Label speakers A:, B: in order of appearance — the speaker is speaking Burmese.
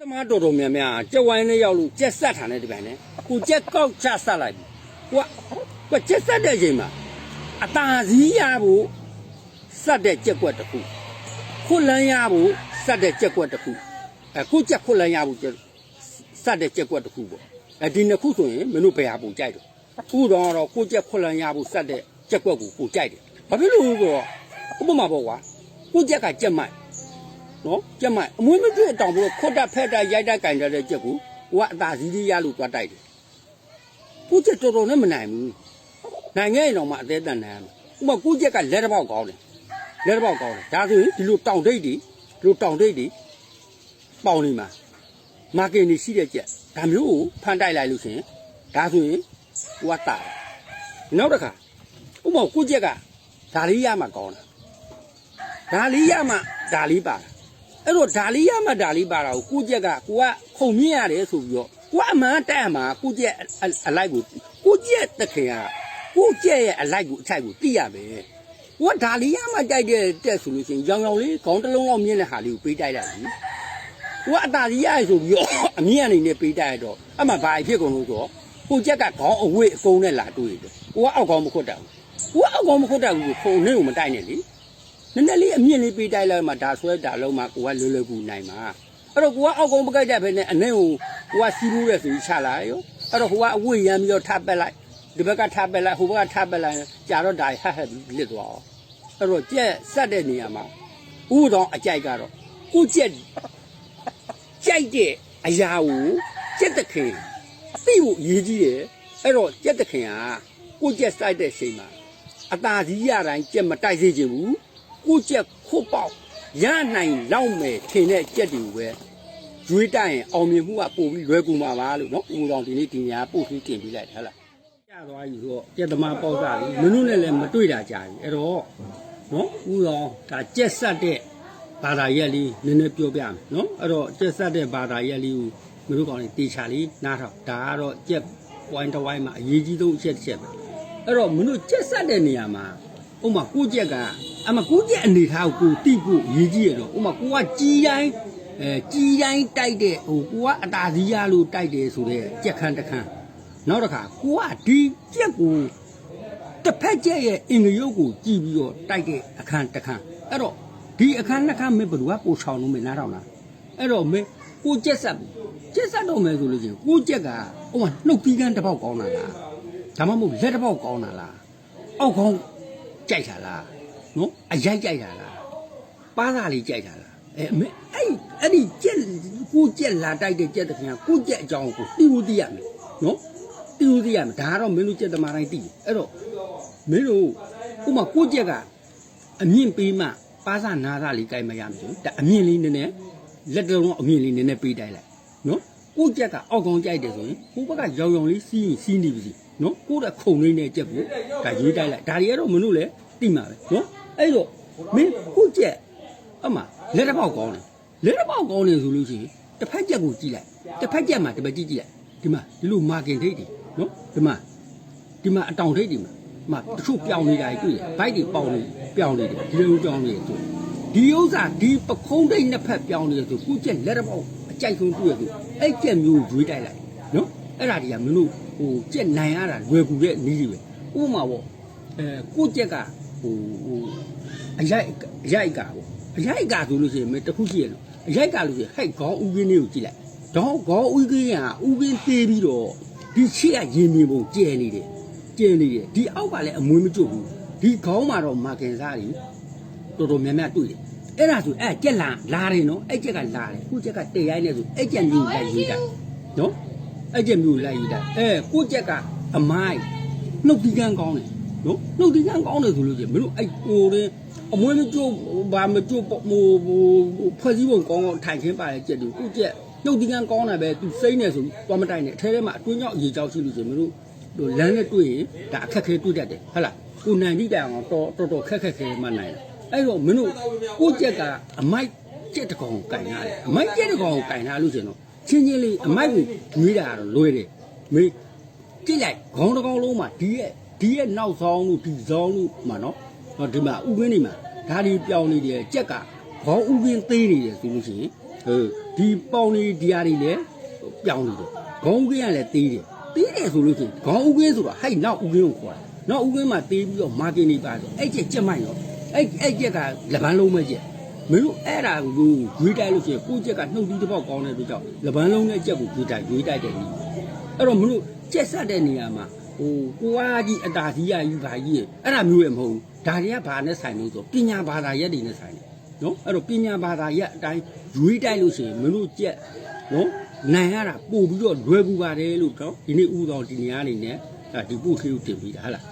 A: 妈多多面面，这玩意要路这三场的这边呢，我这搞这啥来的？我这啥的人嘛？啊，当时也不啥的结果的苦，困难也不啥的结果的苦，我这困难也不就啥的结果的苦不？今天苦损没弄白也不在的，我当了我这困难也不啥的结果不在的，ဘာဖြစ်လို့ဆိုတော့ဥပမာပေါ့ကွာကိုကြက်ကကြက်မိုက်နော်ကြက်မိုက်အမွေးမကျွတ်တောင်ပြီးခွတ်တက်ဖက်တက်ရိုက်တက်ကင်တဲ့ကြက်ကိုကိုကအသာစီးလေးရလို့သွားတိုက်တယ်ကိုကြက်တော်တော်နဲ့မနိုင်ဘူးနိုင်ခဲ့ရင်တော့မှအသေးတန်နိုင်ရမယ်ဥပမာကိုကြက်ကလက်တစ်ပေါက်ကောင်းတယ်လက်တစ်ပေါက်ကောင်းတယ်ဒါဆိုရင်ဒီလိုတောင်တိတ်တွေပေါင်နေမှာမာကင်နေရှိတဲ့ကြက်ဒါမျိုးကိုဖန်တိုက်လိုက်လို့ရှိရင်ဒါဆိုရင်ကိုကတာတယ်နောက်တစ်ခါဥပမာကိုကြက်ကဒါလေးရမှကောင်းတာဒါလေးရမှဒါလေးပါအဲ့တော့ဒါလေးရမှဒါလေးပါတာကိုကိုကြက်ကခုံမြင့်ရတယ်ဆိုပြီးတော့ကိုကအမှန်တက်မှာကိုကြက်အလိုက်ကိုကြက်တခင်ကကိုကြက်ရဲ့အလိုက်ကိုအထိုက်ကိုသိရမယ်ကိုကဒါလေးရမှတိုက်တဲ့တက်ဆိုလို့ရှိရင်ရောင်လေးခေါင်းတစ်လုံးလောက်မြင့်တဲ့ဟာလေးကိုပေးတိုက်လိုက်ပြီကိုကအသာကြီးရဆိုပြီးတော့အမြင့်အနေနဲ့ပေးတိုက်ရတော့အမှဘာဖြစ်ကုန်လို့ဆိုတော့ကိုကြက်ကခေါင်းအဝိတ်အကုန်းနဲ့လာတွေ့တယ်ကိုကအောက်ခေါင်းမခွတ်တတ်ဘူးကိုကအောက်ခေါင်းမခွတ်တတ်ဘူးခုံနဲ့ကိုမတိုက်နဲ့လေနည်းနည်းလေးအမြင့်လေးပေးတိုက်လိုက်မှဒါဆွဲဒါလုံးမှကိုကလွယ်လွယ်ကူနိုင်မှာအဲ့တော့ကိုကအောက်ကုန်းမကြိုက်ကြပဲနဲ့အနဲ့ကိုကစီးမှုရဲဆိုပြီးချလာရောအဲ့တော့ဟိုကအဝိရမ်းပြီးတော့ထပ်ပက်လိုက်ဒီဘက်ကထပ်ပက်လိုက်ဟိုဘက်ကထပ်ပက်လိုက်ကြာတော့ဒါဟက်ပြီးလစ်သွားအောင်အဲ့တော့ကြက်ဆက်တဲ့နေရာမှာဥတော်အကြိုက်ကတော့ကိုကြက်ကြိုက်တဲ့အရာကိုကြက်တခင်သိဖို့အရေးကြီးတယ်အဲ့တော့ကြက်တခင်ကကိုကြက်စိုက်တဲ့ချိန်မှာအသာစီးရတိုင်းကြက်မတိုက်စေချင်ဘူးကိုကြက်ခုတ်ပေါက်ရနိုင်လောက်မယ်ထင်တဲ့ကြက်တွေကိုပဲရွေးတိုက်ရင်အောင်မြင်မှုကပို့ပြီးလွယ်ကူမှာပါလို့နော်ဦးတော်ဒီနေ့ဒီနေရာပို့ပြီးတင်ပြလိုက်တယ်ဟုတ်လားကြသွားပြီဆိုတော့ကြက်သမားပေါက်စားပြီမင်းတို့နဲ့လည်းမတွေ့တာကြာပြီအဲ့တော့နော်ဦးတော်ဒါကြက်ဆက်တဲ့ဘာသာရက်လေးနည်းနည်းပြောပြမယ်နော်အဲ့တော့ကြက်ဆက်တဲ့ဘာသာရက်လေးကိုမင်းတို့ကောင်လေးတေချာလေးနားထောင်ဒါကတော့ကြက်ဝိုင်းတစ်ဝိုင်းမှာအရေးကြီးဆုံးအချက်တစ်ချက်ပဲအဲ့တော့မင်းတို့ကြက်ဆက်တဲ့နေရာမှာဥမာကိုကြက်ကအမကိုကြက်အနေထားကိုတိဖို့ရေးကြည့်ရတော့ဥမာကိုကကြီးတိုင်းတိုက်တဲ့ဟိုကိုကအတာစီရလို့တိုက်တယ်ဆိုတဲ့ကြက်ခန်းတစ်ခန်းနောက်တစ်ခါကိုကဒီကြက်ကိုတစ်ဖက်ကြက်ရဲ့အင်္ဂရုပ်ကိုကြည့်ပြီးတော့တိုက်တဲ့အခန်းတစ်ခန်းအဲ့တော့ဒီအခန်းနှစ်ခန်းမင်းဘယ်သူကပို့ချောင်းလို့မနားထောင်လားအဲ့တော့မင်းကိုကြက်ဆက်တော့မယ်ဆိုလို့ချင်းကိုကြက်ကဥမာနှုတ်သီးကန်းတစ်ပေါက်ကောင်းတာလားဒါမှမဟုတ်လက်တစ်ပေါက်ကောင်းတာလားအောက်ခေါင်းကြိုက်တာလားနော်အရိုက်ကြိုက်တာလားပါးသားလေးကြိုက်တာလားအဲ့ဒီကြက်ကိုကြက်လာတိုက်တဲ့ကြက်တခင်ကကိုကြက်အကြောင်းကိုသိဖို့သိရမယ်နော်သိဖို့သိရမယ်ဒါကတော့မင်းတို့ကြက်သမားတိုင်းသိတယ်အဲ့တော့မင်းတို့ဥမာကိုကြက်ကအမြင့်ပေးမှပါးသားနားသားလေးကြိုက်မရမယ်ဒါအမြင့်လေးနည်းနည်းလက်တော်အမြင့်လေးနည်းနည်းပေးတိုက်လိုက်နော်ကိုကြက်ကအောက်ကောင်းကြိုက်တယ်ဆိုရင်ကိုဘက်ကရောင်လေးစီးနေပြီနော်ကိုတဲ့ခုံလေးနဲ့ကြက်ကိုဒါရေးတိုက်လိုက်ဒါတွေကတော့မင်းတို့လည်းသိမှာပဲနော်အဲ့တော့မင်းကိုကြက်အမလက်တစ်ပေါက်ကောင်းတယ်လက်တစ်ပေါက်ကောင်းတယ်ဆိုလို့ရှိရင်တစ်ဖက်ကြက်ကိုကြည့်လိုက်တစ်ဖက်ကြက်မှာတစ်ပတ်ကြည့်လိုက်ဒီမှာဒီလိုမာကင်ထိတ်တွေနော်ဒီမှာအတောင်ထိတ်တွေမှာတချို့ပြောင်းနေတာတွေ့တယ်ဘိုက်တွေပေါင်နေပြောင်းနေတယ်ဒီလိုပြောင်းနေတယ်ဆိုဒီဥစ္စာဒီပခုံးထိတ်နှစ်ဖက်ပြောင်းနေတယ်ဆိုကိုကြက်လက်တစ်ပေါက်အကြိုက်ဆုံးတွေ့ရဆိုအဲ့ကြက်မျိုးရွေးတိုက်လိုက်နော်အဲ့ဒါတွေကမင်းတို့ဟိုကြက်နိုင်ရတာလွယ်ကူတဲ့နည်းတွေပဲဥပမာပေါ့ကိုကြက်ကဟိုအရိုက်ကပေါ့အရိုက်ကဆိုလို့ရှိရင်မတစ်ခုရှိရလို့အရိုက်ကလို့ရှိရင်ဟဲ့ခေါင်းဥကင်းလေးကိုကြည့်လိုက်တော့ခေါင်းဥကင်းကဥကင်းသေးပြီးတော့ဒီချစ်ကရင်မြင်ပုံကျဲနေတယ်ဒီအောက်ကလည်းအမွေးမကျွတ်ဘူးဒီခေါင်းမှာတော့မာကင်စားတွေတော်တော်များများတွေ့တယ်အဲ့ဒါဆိုအဲ့ကြက်လာတယ်နော်အဲ့ကြက်ကလာတယ်ကိုကြက်ကတရိုင်းနေဆိုအဲ့ကြက်မျိုးလိုက်ရေးတာနော်အဲ့ကြက်မျိုးလိုက်ရေးတာကိုကြက်ကအမိုင်းနှုတ်ဒီကန်းကောင်းတယ်နော်နှုတ်ဒီကန်းကောင်းတယ်ဆိုလို့ကျမတို့အဲ့ကိုရင်းအမွေးမကျွတ်ဘာမကျွတ်ဟိုဖွဲ့စည်းပုံကောင်းထိုင်ခင်းပါတဲ့ကြက်တွေကိုကြက်နှုတ်ဒီကန်းကောင်းတယ်ပဲသူစိမ့်နေဆိုသွားမတိုက်နဲ့အထဲထဲမှာအတွင်းကြောက်ရေကြောက်ရှိလို့ကျမတို့လမ်းနဲ့တွေ့ရင်ဒါအခက်ခဲတွေ့တတ်တယ်ဟုတ်လားကိုနိုင်တိတိုင်အောင်တော်ခက်ခဲမှနိုင်တယ်အဲ့တော့မင်းတို့ကိုကြက်ကအမိုက်ကြက်တကောင်ကိုကင်ထားတယ်အမိုက်ကြက်တကောင်ကိုကင်ထားလို့ရှင်တော့ချင်းလေးအမိုက်ကိုကျွေးတာတော့လွယ်တယ်မင်းကြည့်လိုက်ခေါင်းတစ်ကောင်လုံးမှာဒီရဲ့နောက်ဆောင်လို့ဒီဆောင်လို့မှာနော်ဒီမှာဥကင်းနေမှာဒါဒီပြောင်းနေတယ်ကြက်ကခေါင်းဥကင်းသေးနေတယ်ဆိုလို့ရှိရင် ဒီပေါင်နေဒီဟာတွေလည်းပြောင်းနေတယ်ခေါင်းကင်းကလည်းသေးတယ်ဆိုလို့ရှိရင်ခေါင်းဥကင်းဆိုတာဟဲ့နောက်ဥကင်းကိုခေါ်တာနောက်ဥကင်းမှာသေးပြီးတော့မာကင်နေပါတယ်အဲ့ကျက်ကြက်မိုက်တော့အဲ့ကျက်ကလက်ပန်းလုံးပဲကျက်မင်းတို့အဲ့ဒါကိုရွေးတိုက်လို့ရှိရင်ကိုကျက်ကနှုတ်သီးတစ်ပေါက်ကောင်းတဲ့အတွက်ကြောင့်လက်ပန်းလုံးနဲ့ကျက်ကိုရွေးတိုက်တယ်နီးအဲ့တော့မင်းတို့ကျက်ဆက်တဲ့နေရာမှာကိုအားကြီးအတာကြီးရယူပါကြီးအဲ့ဒါမျိုးရမဟုတ်ဘူးဒါတွေကဘာနဲ့ဆိုင်လို့ဆိုပညာဘာသာရက်တွေနဲ့ဆိုင်တယ်နော်အဲ့တော့ပညာဘာသာရက်အတိုင်းရွေးတိုက်လို့ရှိရင်မင်းတို့ကျက်နော်နိုင်ရတာပို့ပြီးတော့လွယ်ကူပါတယ်လို့တော့ဒီနေ့ဥတော်ဒီနေရာနေနဲ့ဒီပုတ်သေးကိုတင်ပြီးတာဟလား